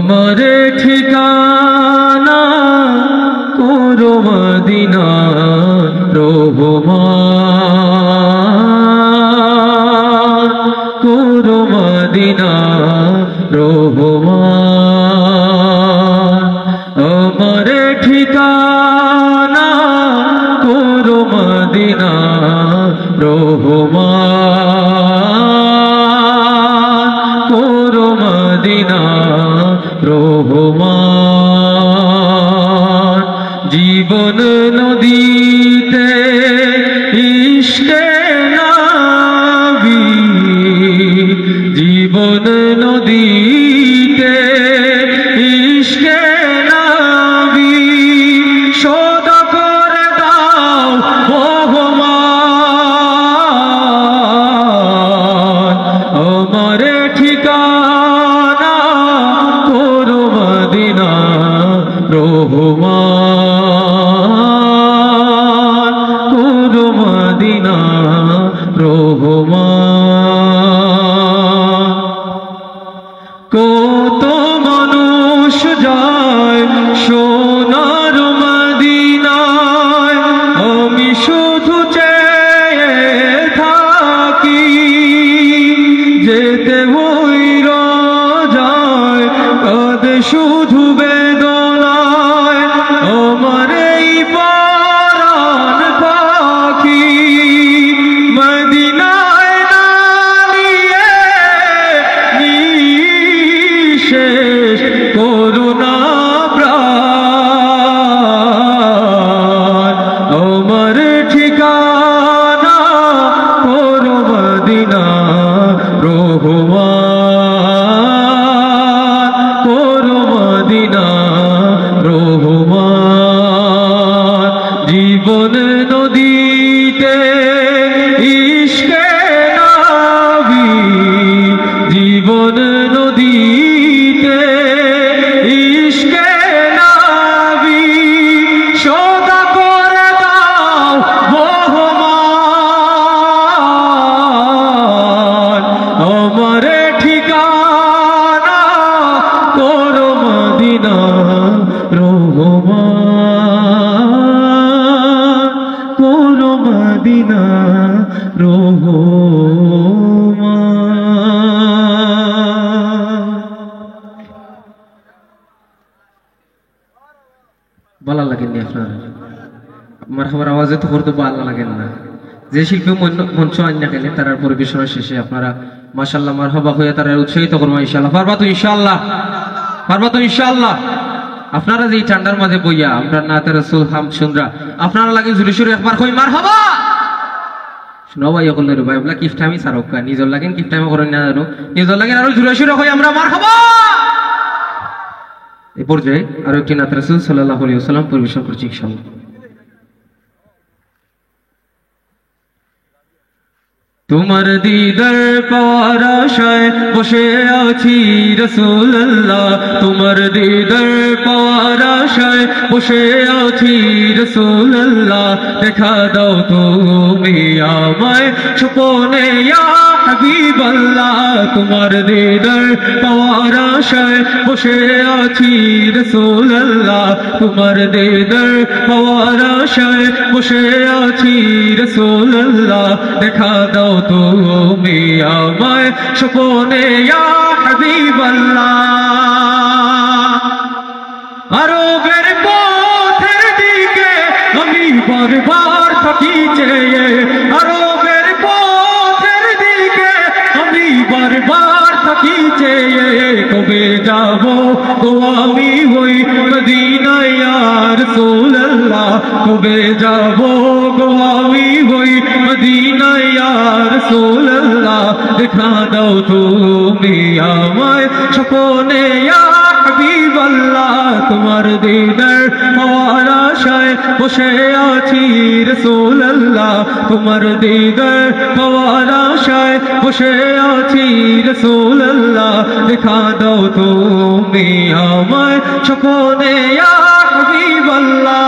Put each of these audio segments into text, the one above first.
আমার ঠিকানা করো মদিনা রহমান, করো মদিনা রহমান। আমার ঠিকানা করো মদিনা রহমান, করো মদিনা রহমান। জীবন নদীতে ইশকে নবী, জীবন নদীতে ইশকে নবী শোধ করে দাও রহমান। আমার ঠিকানা করো মদিনা রহমান, করো মদিনা রহমান। কত মানুষ যায় সোনার মদিনায়, আমি শুধু চেয়ে থাকি যেতে ওই রোজায়, কাঁদে শুধু বেদনায় আমার এই পরাণ পাখি। মদিনায় না নিয়ে নিঃশেষ করুণা প্রাণ, আমার ঠিকানা করো মদিনা রহমান, করো মদিনা রহমান। জীবন নদীতে ইশকে নবী, জীবন নদীতে ইশকে নবী শোধ করে দাও রহমান। আমার ঠিকানা করো মদিনা রহমান, করো মদিনা রহমান। ভালো লাগেননি আপনার? মারহাবার আওয়াজে তো করতে ভালো লাগেন না। যে শিল্পী মঞ্চ আইনা গেলে তার পরিবেশনা শেষে আপনারা মাশাআল্লাহ মারহাবা হয়ে তারা উৎসাহিত করবো ইনশাআল্লাহ। পারবা তো ইনশাআল্লাহ? পারবা তো ইনশাআল্লাহ? আপনারা যে ঠান্ডার মাঝে বইয়া আপনার নাতে রাসূল হাম শুনরা আপনারা লাগে জুরি সুরে একবার কই মারহাবা শুনো ভাই সকল রে ভাই বলা কিফ টাইমই সারকা নিজর লাগেন কিফ টাইম করেন না জানো নিজর লাগেন আর জুরি সুরে কই আমরা মারহাবা। এই পর্যায়ে আর একটি নাতে রাসূল সাল্লাল্লাহু আলাইহি ওয়াসাল্লাম পরিবেশন করছি ইনশাআল্লাহ। তোমার দিদার পাওয়ার আশায় বসে আছি রাসূলুল্লাহ, তোমার দিদার পাওয়ার আশায় বসে আছি রাসূলুল্লাহ। দেখা দাও তুমি আমায় স্বপ্নে ইয়া হাবিবাল্লাহ, তোমার দিদার পাওয়ার আশায় বসে আছি রাসূলুল্লাহ, তোমার দিদার পাওয়ার আশায় বসে আছি রাসূলুল্লাহ। দেখা দাও তুমি আমায় স্বপ্নে ইয়া হাবিবাল্লাহ। আরবের পথের দিকে আমি বারবার থাকি চেয়ে, আরবের পথের দিকে আমি বারবার থাকি চেয়ে। কবে যাব গো আমি ওই মদিনায় ইয়া রাসূলুল্লাহ, কবে যাব গো আমি ওই মদিনায় ইয়া রাসূলুল্লাহ। দেখা দাও তুমি আমায় স্বপ্নে ইয়া হাবিবাল্লাহ, তোমার দিদার পাওয়ার আশায় বসে আছি রাসূলুল্লাহ, তোমার দিদার পাওয়ার আশায় বসে আছি রাসূলুল্লাহ। দেখা দাও তুমি আমায় স্বপ্নে ইয়া হাবিবাল্লাহ।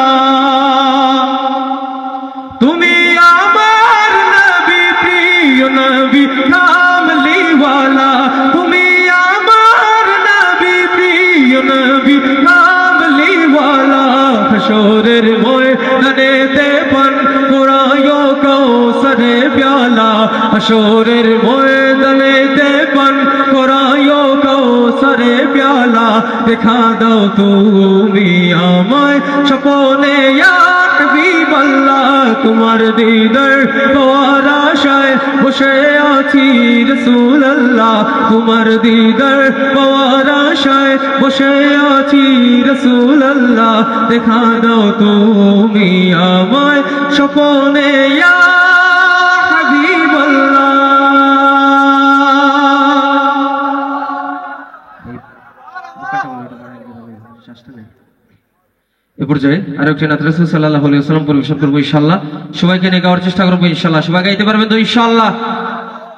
তুমি আমার নবী প্রিয় নবী কামলিওয়ালা, তুমি আমার নবী প্রিয় হাসরের ময়দানেতে পান করায়ো কাউসারে প্যালা হাসরের ময়দানেতে পান করায়ো কাউসারে প্যালা দেখা দাও তুমি আমায় স্বপনে ইয়া হাবিবাল্লাহ তোমার দিদার পাওয়ার আশায় বসে আছি রাসূলুল্লাহ তোমার দিদার পাওয়ার আশায় বসে আছি রাসূলুল্লাহ দেখা দাও তুমি আমায় স্বপনে ইয়া হাবিবাল্লাহ। এ পর্যায়ে আরেকটি নাত রাসূল সাল্লাল্লাহু আলাইহি ওয়াসাল্লাম পরিবেশন করবো ইনশাআল্লাহ। সবাইকে নিয়ে গাওয়ার চেষ্টা করবো ইনশাআল্লাহ। সবাই গাইতে পারবেন তো ইনশাআল্লাহ?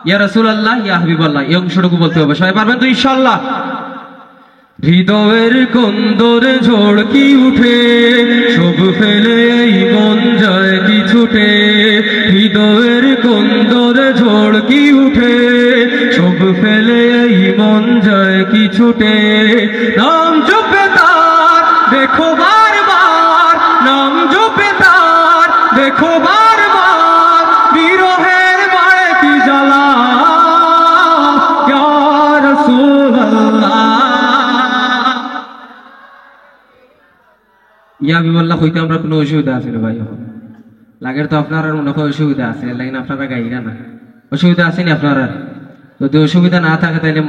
ইয়া রাসূলুল্লাহ ইয়া হাবিবাল্লাহ এই অংশটুকু বলতে হবে। সবাই পারবেন তো ইনশাআল্লাহ? হৃদয়ের কন্দরে ঝড় কি উঠে সব ফেলে এই মন যায় কি ছুটে হৃদয়ের কন্দরে ঝড় কি উঠে সব ফেলে এই মন যায় কি ছুটে নাম জপে তার দেখো বারবার নাম জপে তার দেখো বারবার বিরহের মায়ে কি জ্বালা ইয়া রাসূলুল্লাহ ইয়া হাবিবাল্লাহ হইতে আমরা কোনো অসুবিধা আছে না ভাই লাগের তো আপনার মনে হয় অসুবিধা আছে লাগেন আপনারা গাইরা না অসুবিধা আসেনি আপনারা যদি অসুবিধা না থাকে তাহলে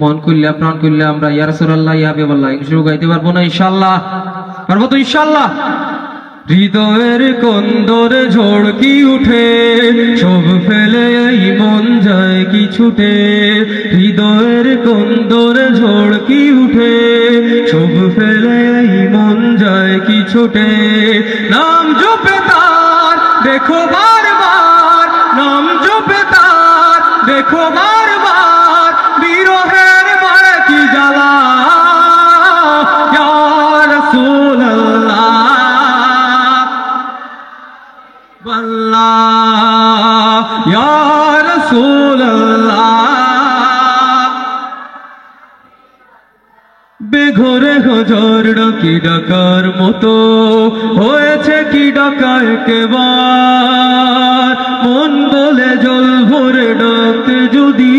মন করলে প্রাণ করলে আমরা ইয়া রাসূলুল্লাহ ইয়া হাবিবাল্লাহ ইনশাআল্লাহ গাইতে পারবো না ইনশাআল্লাহ? পারবো তো ইনশাআল্লাহ? হৃদয়ের কন্দরে ঝড় কি উঠে সব ফেলে এই মন যায় কি ছুটে হৃদয়ের কন্দরে ঝড় কি উঠে সব ফেলে এই মন যায় কি ছুটে নাম জপে তার দেখো বারবার নাম জপে তার দেখো বারবার বিরহের মায়ে কি জ্বালা ইয়া রাসূলুল্লাহ আল্লাহ ইয়া রাসূলুল্লাহ বেঘরে হজর ডাকি ডাকার মতো হয়েছে কি ডাকা একেবার মন বলে জল ভরে ডাকতে যদি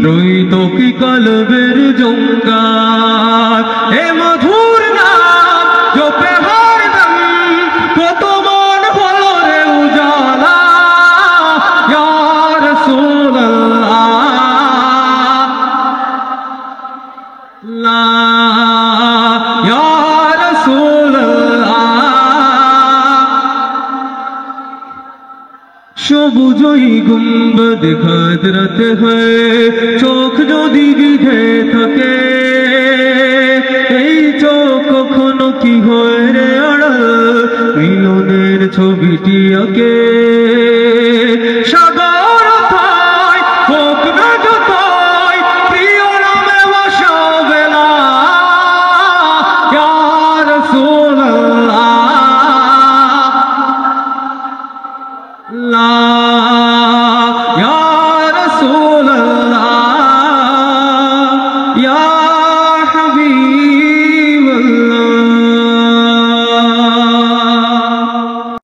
রইতো কি কলবের জঙ্গার এ মধুর নাম জপে হরদম কত মন হলো রে উজালা ইয়া রাসূলুল্লাহ লা ইয়া রাসূলুল্লাহ সবুজই গুম্বদ খাদরত হয় চোখ যদি বিধে থাকে এই চোখ কখনো কি হয় রে আড়াল মিলনের ছবিটি আঁকে সাগর থাই হোক না যতই প্রিয় নামে বসাবেলা ইয়া রাসূলুল্লাহ লা